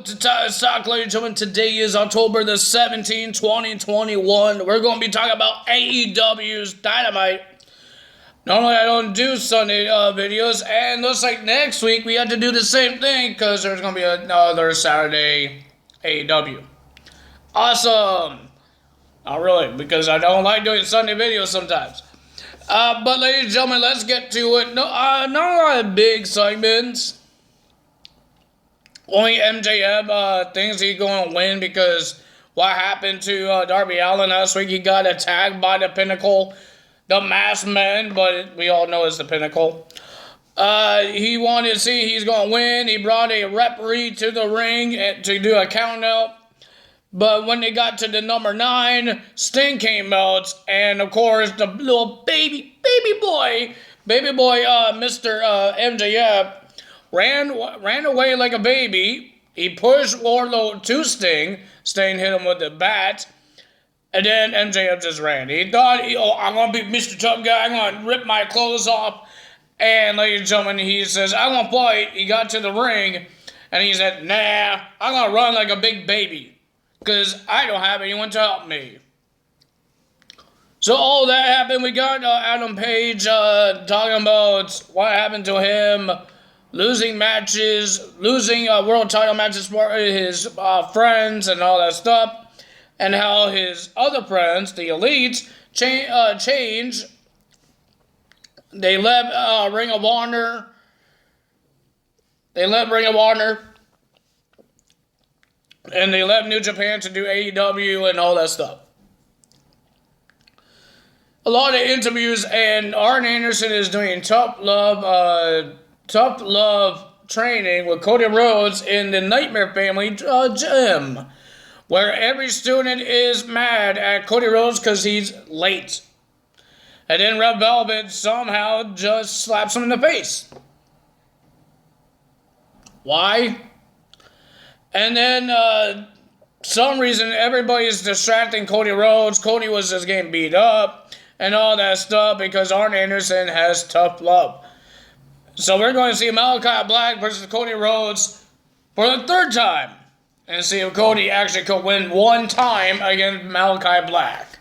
Stock, ladies and gentlemen, today is October the 17th, 2021. We're going to be talking about AEW's Dynamite. Normally, I don't do Sunday videos, and looks like next week we have to do the same thing because there's going to be another Saturday AEW. Awesome! Not really, because I don't like doing Sunday videos sometimes. But ladies and gentlemen, let's get to it. Not a lot of big segments. Only MJF thinks he's going to win because what happened to Darby Allin last week. He got attacked by the Pinnacle, the Masked Men, but we all know it's the Pinnacle. He wanted to see he's going to win. He brought a referee to the ring to do a count out. But when they got to the number 9, Sting came out, and of course the little baby boy, Mr. MJF, ran away like a baby. He pushed Wardlow to Sting. Sting hit him with the bat. And then MJF just ran. He thought, I'm going to be Mr. Tough Guy. I'm going to rip my clothes off. And ladies and gentlemen, he says, I'm going to fight. He got to the ring. And he said, nah, I'm going to run like a big baby. Because I don't have anyone to help me. So all that happened. We got Adam Page talking about what happened to him. Losing matches, losing world title matches for his friends and all that stuff. And how his other friends, the Elites, changed. They left Ring of Honor. And they left New Japan to do AEW and all that stuff. A lot of interviews, and Arn Anderson is doing tough love training with Cody Rhodes in the Nightmare Family gym, where every student is mad at Cody Rhodes because he's late. And then Red Velvet somehow just slaps him in the face. Why? And then, some reason, everybody's distracting Cody Rhodes. Cody was just getting beat up and all that stuff because Arn Anderson has tough love. So we're going to see Malachi Black versus Cody Rhodes for the 3rd time. And see if Cody actually could win one time against Malachi Black.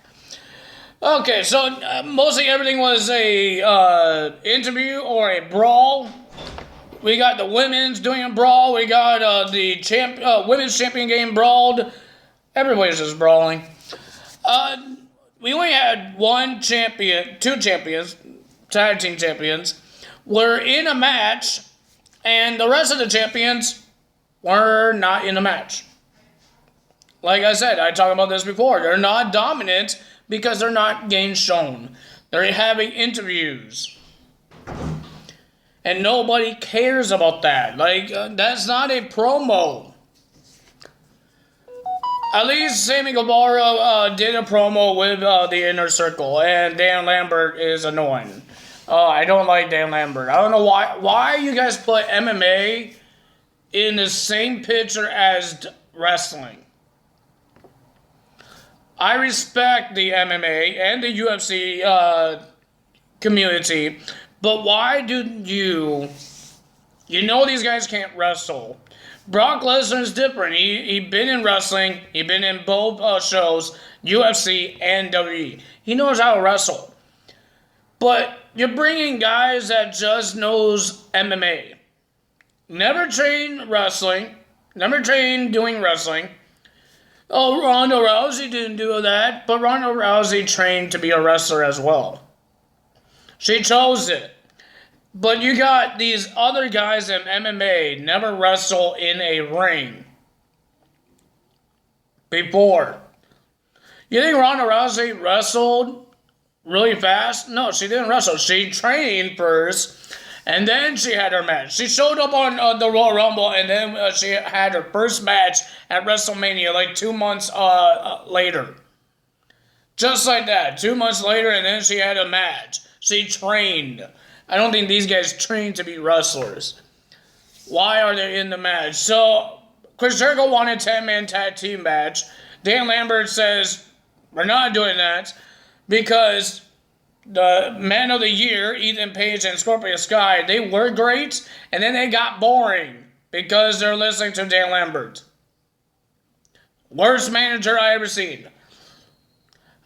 Okay, so mostly everything was a interview or a brawl. We got the women's doing a brawl. We got the women's champion game brawled. Everybody's just brawling. We only had two champions, tag team champions, were in a match, and the rest of the champions were not in a match. Like I said, I talked about this before. They're not dominant because they're not getting shown. They're having interviews. And nobody cares about that. That's not a promo. At least Sammy Guevara did a promo with the Inner Circle, and Dan Lambert is annoying. I don't like Dan Lambert. I don't know why you guys put MMA in the same picture as wrestling. I respect the MMA and the UFC community, but why do you know these guys can't wrestle? Brock Lesnar is different. He been in wrestling. He been in both shows, UFC and WWE. He knows how to wrestle. But you're bringing guys that just knows MMA. Never trained wrestling. Never trained doing wrestling. Oh, Ronda Rousey didn't do that. But Ronda Rousey trained to be a wrestler as well. She chose it. But you got these other guys in MMA never wrestle in a ring before. You think Ronda Rousey wrestled really fast? No, she didn't wrestle. She trained first, and then she had her match. She showed up on the Royal Rumble, and then she had her first match at WrestleMania like 2 months later. Just like that. 2 months later, and then she had a match. She trained. I don't think these guys trained to be wrestlers. Why are they in the match? So, Chris Jericho wanted a 10-man tag team match. Dan Lambert says, we're not doing that because the Men of the Year, Ethan Page and Scorpio Sky, they were great, and then they got boring. because they're listening to Dan Lambert. Worst manager I ever seen.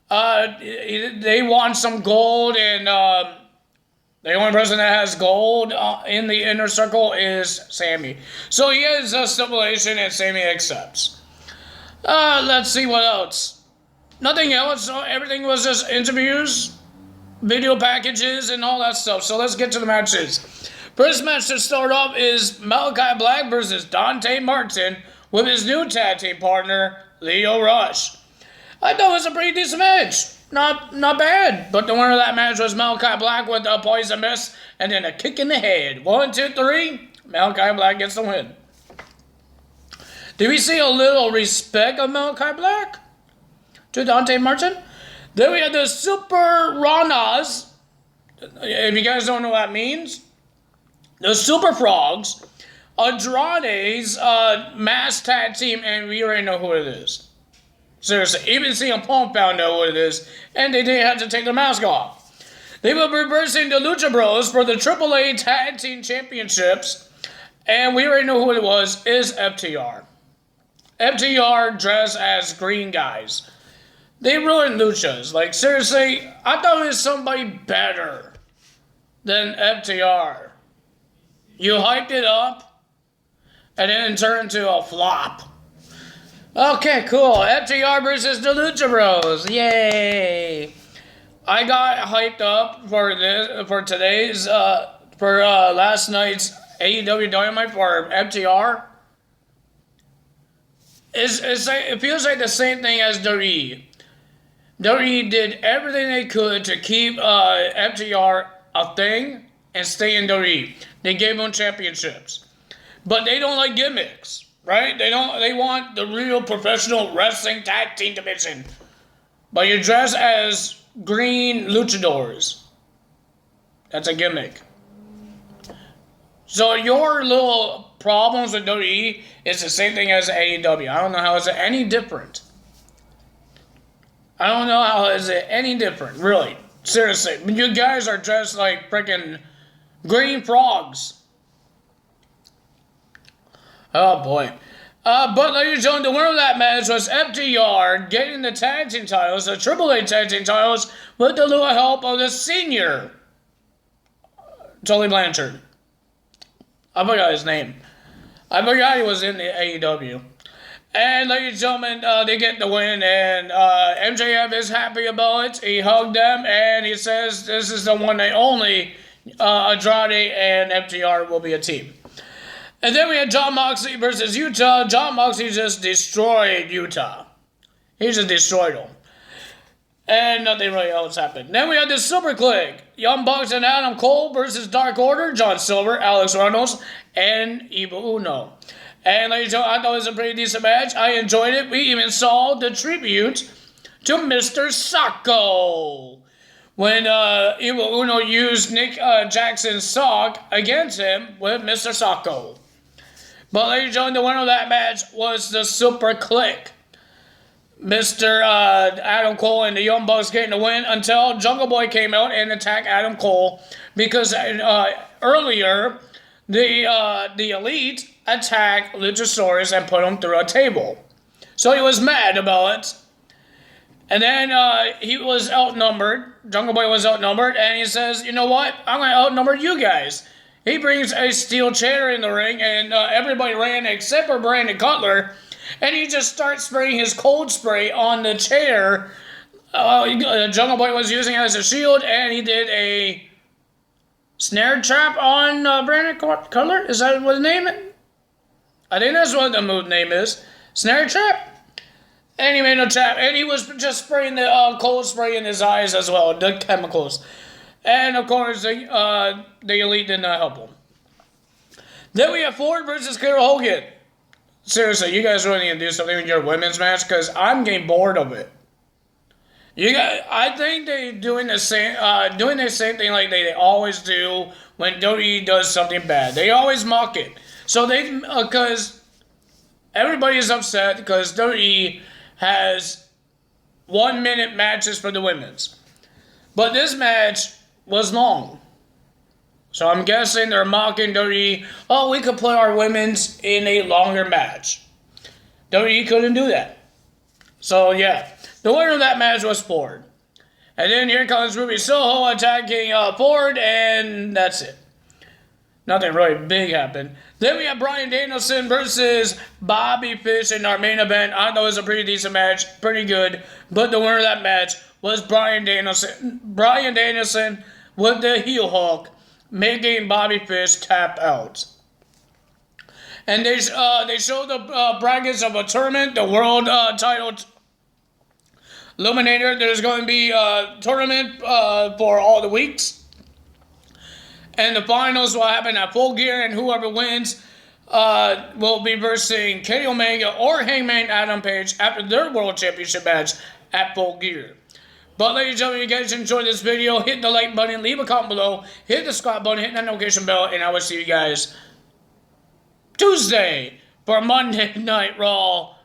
They want some gold, and the only person that has gold in the inner circle is Sammy. So he has a stipulation, and Sammy accepts. Let's see what else. Nothing else. Everything was just interviews, video packages, and all that stuff. So let's get to the matches. First match to start off is Malachi Black versus Dante Martin with his new tag team partner, Lio Rush. I thought it was a pretty decent match. Not bad. But the winner of that match was Malachi Black with a poison mist and then a kick in the head. 1, 2, 3. Malachi Black gets the win. Did we see a little respect of Malachi Black to Dante Martin? Then we had the Super Ranas. If you guys don't know what that means, the Super Frogs, Andrade's mass tag team, and we already know who it is. Seriously, even CM Punk found out what it is, and they didn't have to take their mask off. They will be reversing the Lucha Bros for the AAA Tag Team Championships, and we already know who it was, is FTR. FTR dressed as green guys. They ruined Luchas. Like, seriously, I thought it was somebody better than FTR. You hyped it up, and then it turned into a flop. Okay, cool. FTR versus the Lucha Bros. Yay! I got hyped up for last night's AEW Dynamite for FTR. It feels like the same thing as WWE. WWE did everything they could to keep FTR a thing and stay in WWE. They gave them championships, but they don't like gimmicks. Right? They want the real professional wrestling tag team division. But you dress as green luchadors. That's a gimmick. So your little problems with WWE is the same thing as AEW. I don't know how it's any different. I don't know how is it any different, really. Seriously. You guys are dressed like freaking green frogs. Oh, boy. But, ladies and gentlemen, the winner of that match was FTR getting the tag team titles, the AAA tag team titles, with the little help of the senior Tully Blanchard. I forgot his name. I forgot he was in the AEW. And, ladies and gentlemen, they get the win, and MJF is happy about it. He hugged them, and he says this is the one and only Andrade and FTR will be a team. And then we had Jon Moxley versus Utah. Jon Moxley just destroyed Utah. He just destroyed them. And nothing really else happened. Then we had the Super Clique. Young Bucks and Adam Cole versus Dark Order. John Silver, Alex Reynolds, and Evil Uno. And ladies and gentlemen, I thought it was a pretty decent match. I enjoyed it. We even saw the tribute to Mr. Socko. When Evil Uno used Nick Jackson's sock against him with Mr. Socko. But ladies and gentlemen, the winner of that match was the Super Clique. Mr. Adam Cole and the Young Bucks getting the win until Jungle Boy came out and attacked Adam Cole because earlier the Elite attacked Luchasaurus and put him through a table. So he was mad about it. And then he was outnumbered. Jungle Boy was outnumbered, and he says, you know what? I'm going to outnumber you guys. He brings a steel chair in the ring, and everybody ran except for Brandon Cutler, and he just starts spraying his cold spray on the chair Jungle Boy was using as a shield, and he did a snare trap on Brandon Cutler. Is that what his name is? I think that's what the move name is. Snare trap? And he made no trap, and he was just spraying the cold spray in his eyes as well, the chemicals. And of course, the Elite did not help him. Then we have Ford versus Carol Hogan. Seriously, you guys really need to do something with your women's match because I'm getting bored of it. I think they're doing the same thing like they always do when WWE does something bad. They always mock it. So because everybody is upset because WWE has 1-minute matches for the women's. But this match was long. So I'm guessing they're mocking WWE. Oh, we could play our women's in a longer match. WWE couldn't do that. So yeah, the winner of that match was Ford. And then here comes Ruby Soho attacking Ford, and that's it. Nothing really big happened. Then we have Bryan Danielson versus Bobby Fish in our main event. I thought it was a pretty decent match, pretty good. But the winner of that match was Bryan Danielson. Bryan Danielson with the heel hook, making Bobby Fish tap out. And they showed the brackets of a tournament, the world title Eliminator. There's going to be a tournament for all the weeks. And the finals will happen at Full Gear, and whoever wins will be versing Kenny Omega or Hangman Adam Page after their World Championship match at Full Gear. But ladies and gentlemen, if you guys enjoyed this video, hit the like button, leave a comment below, hit the subscribe button, hit that notification bell, and I will see you guys Tuesday for Monday Night Raw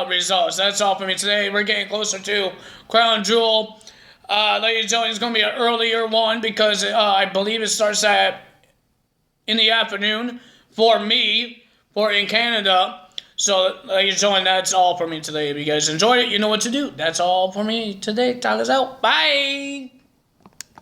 results. That's all for me today. We're getting closer to Crown Jewel. Ladies and gentlemen, it's going to be an earlier one because I believe it starts in the afternoon for me, in Canada. So, ladies and gentlemen, that's all for me today. If you guys enjoyed it, you know what to do. That's all for me today. Talk us out. Bye!